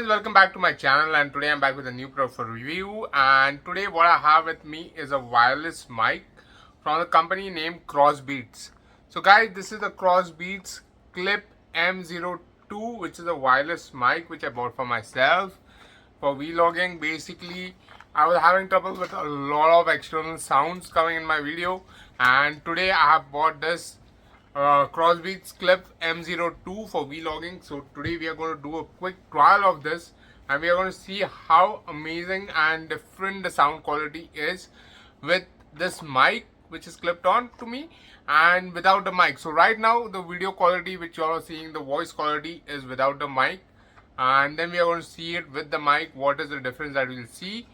guys, welcome back to my channel, and today I'm back with a new product for review. And today what I have with me is a wireless mic from the company named CrossBeats. So guys, this is the CrossBeats Clip M02, which is a wireless mic which I bought for myself for vlogging. Basically, I was having trouble with a lot of external sounds coming in my video, and today I have bought this CrossBeats Clip M02 for vlogging. So today we are going to do a quick trial of this, and we are going to see how amazing and different the sound quality is with this mic which is clipped on to me and without the mic. So right now the video quality which you all are seeing, the voice quality is without the mic, and then we are going to see it with the mic, what is the difference that we'll see.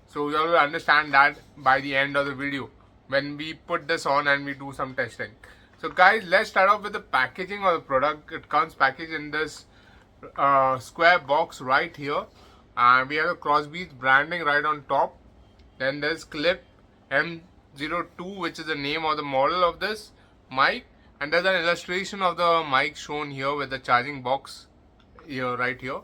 So you all will understand that by the end of the video when we put this on and we do some testing. So guys, let's start off with the packaging of the product. It comes packaged in this square box right here, and we have the CrossBeats branding right on top. Then there's Clip M02, which is the name of the model of this mic, and there's an illustration of the mic shown here with the charging box here, right here.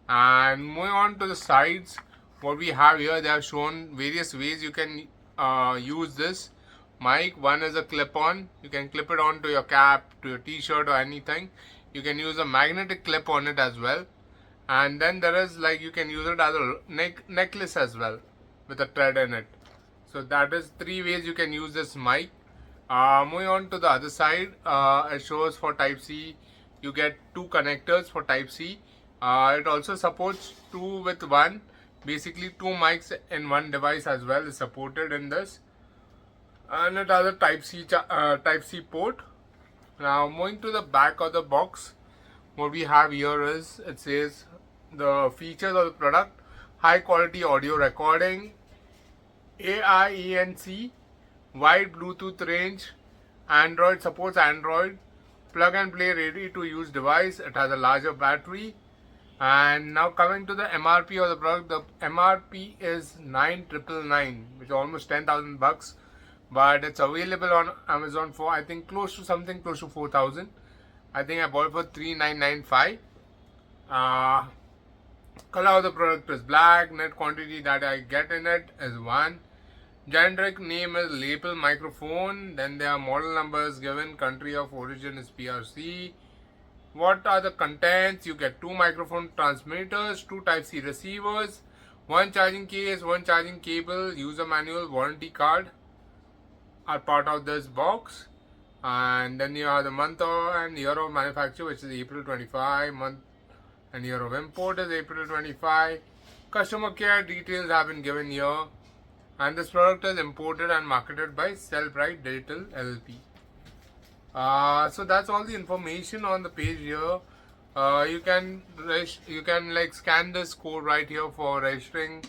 And moving on to the sides, what we have here, they have shown various ways you can use this mic. One is a clip-on. You can clip it onto your cap, to your t-shirt or anything. You can use a magnetic clip on it as well, and then there is like you can use it as a necklace as well with a thread in it. So that is 3 ways you can use this mic. Moving on to the other side, it shows for type C you get 2 connectors for type C. It also supports 2 with 1, basically 2 mics in one device as well is supported in this. And it has a type C port. Now moving to the back of the box, what we have here is, it says the features of the product: high quality audio recording, AIENC, wide Bluetooth range, Android, supports Android, plug and play ready to use device. It has a larger battery. And now coming to the MRP of the product, the MRP is 9,999, which is almost 10,000 bucks. But it's available on Amazon for, I think, close to 4,000. I think I bought it for 3,995. Color of the product is black. Net quantity that I get in it is 1. Generic name is label microphone. Then there are model numbers given. Country of origin is PRC. What are the contents? You get 2 microphone transmitters, 2 type C receivers, 1 charging case, 1 charging cable, user manual, warranty card are part of this box. And then you have the month and year of manufacture, which is April 25. Month and year of import is April 25. Customer care details have been given here. And this product is imported and marketed by Sellbright Digital LLP. So that's all the information on the page here. You can like scan this code right here for registering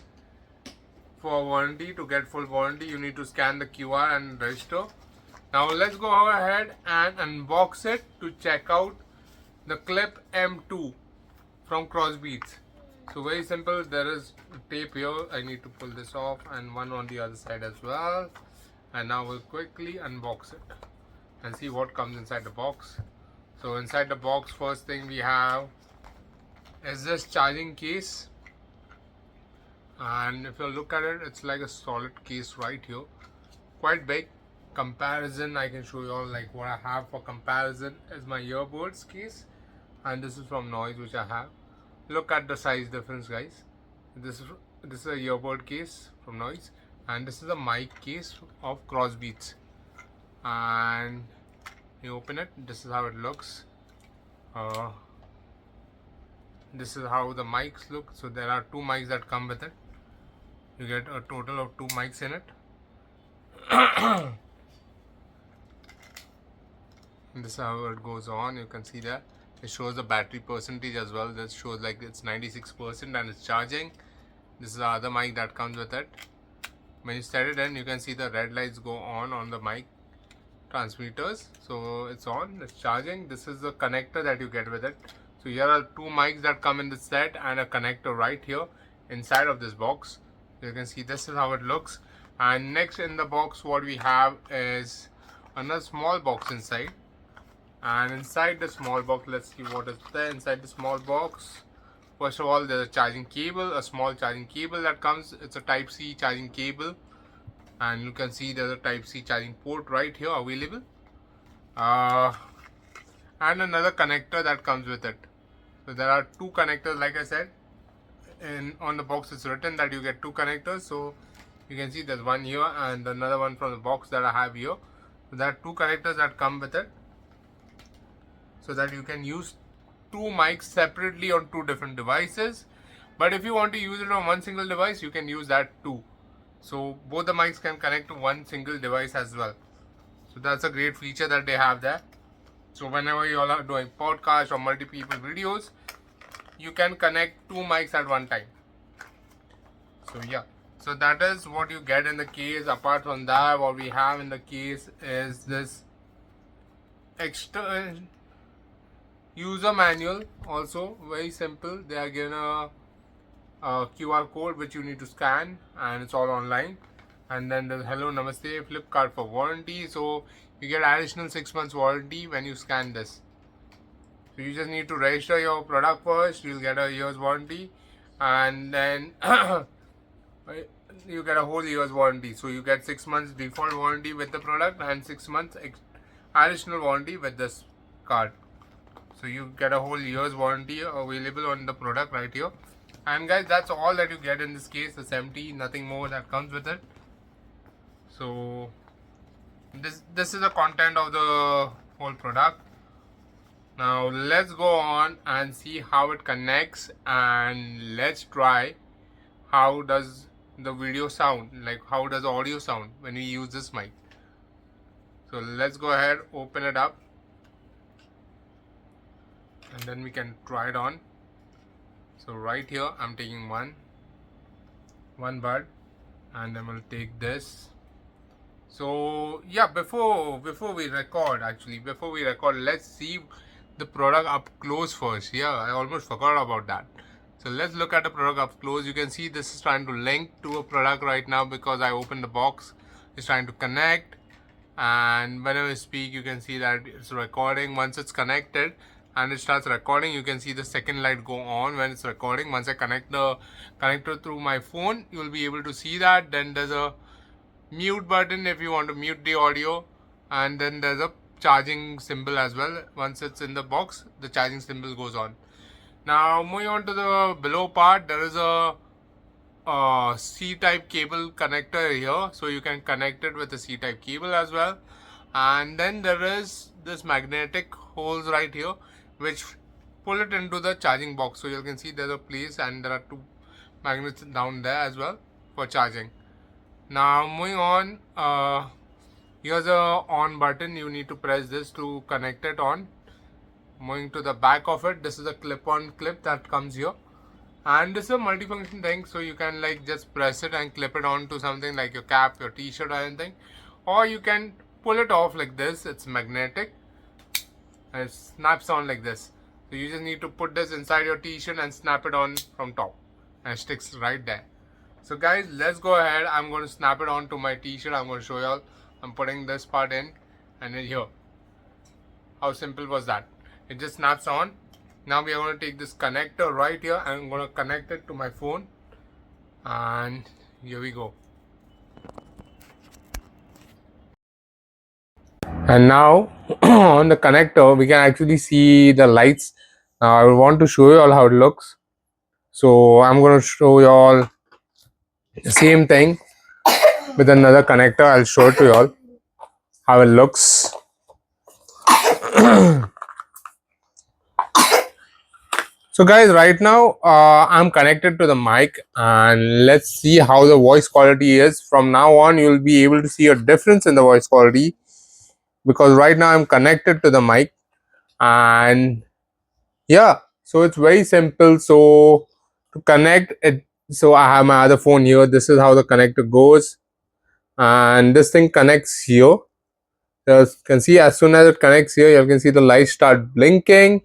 for warranty. To get full warranty, you need to scan the QR and register. Now let's go ahead and unbox it to check out the Clip M2 from CrossBeats. So very simple, there is tape here. I need to pull this off, and one on the other side as well. And now we'll quickly unbox it and see what comes inside the box. So inside the box, first thing we have is this charging case. And if you look at it, it's like a solid case right here, quite big. Comparison, I can show you all like what I have for comparison is my earbuds case, and this is from Noise, which I have. Look at the size difference, guys. This is a earbud case from Noise, and this is a mic case of CrossBeats. And you open it, this is how it looks. This is how the mics look. So there are 2 mics that come with it. You get a total of 2 mics in it. This is how it goes on. You can see that it shows the battery percentage as well. This shows like it's 96% and it's charging. This is the other mic that comes with it. When you set it in, you can see the red lights go on the mic transmitters. So it's on, it's charging. This is the connector that you get with it. So here are 2 mics that come in the set and a connector right here inside of this box. You can see this is how it looks. And next in the box, what we have is another small box inside. And inside the small box, let's see what is there inside the small box. First of all, there's a charging cable, a small charging cable that comes. It's a Type C charging cable, and you can see there's a Type C charging port right here available, and another connector that comes with it. So there are two connectors, like I said. And on the box it's written that you get two connectors, so you can see there's one here and another one from the box that I have here. So there are two connectors that come with it, so that you can use two mics separately on two different devices. But if you want to use it on one single device, you can use that too. So both the mics can connect to one single device as well. So that's a great feature that they have there. So whenever you all are doing podcasts or multi-people videos, you can connect two mics at one time. So yeah, so that is what you get in the case. Apart from that, what we have in the case is this extra user manual. Also very simple. They are given a QR code which you need to scan, and it's all online. And then there's hello, namaste, Flipkart for warranty. So you get additional 6 months warranty when you scan this. So you just need to register your product first. You'll get a year's warranty, and then you get a whole year's warranty. So you get 6 months default warranty with the product and 6 months additional warranty with this card. So you get a whole year's warranty available on the product right here. And guys, that's all that you get in this case. It's empty, nothing more that comes with it. So this is the content of the whole product. Now let's go on and see how it connects, and let's try how does the video sound, like how does the audio sound when we use this mic. So let's go ahead, open it up, and then we can try it on. So right here I'm taking one bud, and then we'll take this. So yeah, before we record, let's see the product up close first. Yeah, I almost forgot about that. So let's look at the product up close. You can see this is trying to link to a product right now because I opened the box. It's trying to connect, and whenever I speak, you can see that it's recording. Once it's connected and it starts recording, you can see the second light go on when it's recording. Once I connect the connector through my phone, you will be able to see that. Then there's a mute button if you want to mute the audio, and then there's a charging symbol as well. Once it's in the box, the charging symbol goes on. Now moving on to the below part, there is a C-type cable connector here, so you can connect it with a C-type cable as well. And then there is this magnetic holes right here which pull it into the charging box. So you can see there's a place, and there are two magnets down there as well for charging. Now moving on, here's a on button. You need to press this to connect it on. Moving to the back of it, this is a clip-on clip that comes here, and this is a multifunction thing, so you can like just press it and clip it onto something like your cap, your t-shirt or anything, or you can pull it off like this. It's magnetic and it snaps on like this. So you just need to put this inside your t-shirt and snap it on from top, and it sticks right there. So guys, let's go ahead. I'm going to snap it onto my t-shirt. I'm going to show y'all. I'm putting this part in, and then here. How simple was that? It just snaps on. Now we are going to take this connector right here, and I'm going to connect it to my phone, and here we go. And now on the connector we can actually see the lights. Now I want to show you all how it looks. So I'm going to show you all the same thing with another connector. I'll show it to you all how it looks. So guys, right now I'm connected to the mic, and let's see how the voice quality is. From now on you'll be able to see a difference in the voice quality, because right now I'm connected to the mic. And yeah, so it's very simple. So to connect it, so I have my other phone here. This is how the connector goes, and this thing connects here. You can see as soon as it connects here, you can see the lights start blinking,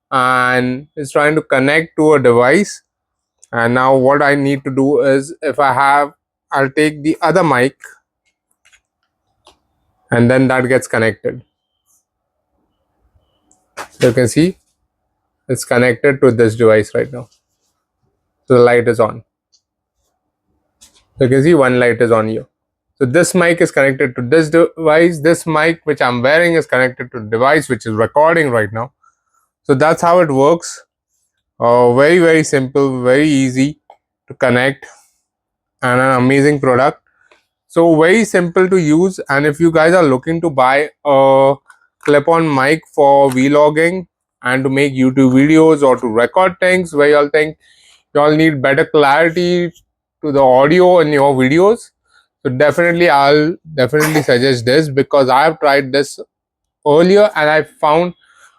and it's trying to connect to a device. And now what I need to do is, if I'll take the other mic, and then that gets connected. So you can see it's connected to this device right now. So the light is on. So you can see one light is on here. So this mic is connected to this device. This mic which I'm wearing is connected to the device which is recording right now. So that's how it works. Very simple, very easy to connect, and an amazing product. So very simple to use. And if you guys are looking to buy a clip-on mic for vlogging and to make YouTube videos or to record things where y'all think y'all need better clarity to the audio in your videos, so I'll definitely suggest this, because I've tried this earlier and I found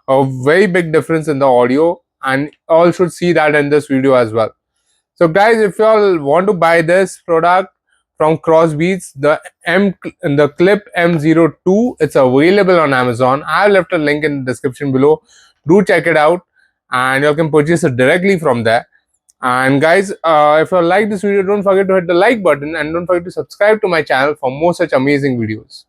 a very big difference in the audio, and all should see that in this video as well. So guys, if you all want to buy this product from CrossBeats, the Clip M02, it's available on Amazon. I've left a link in the description below. Do check it out, and you can purchase it directly from there. And guys, if you like this video, don't forget to hit the like button and don't forget to subscribe to my channel for more such amazing videos.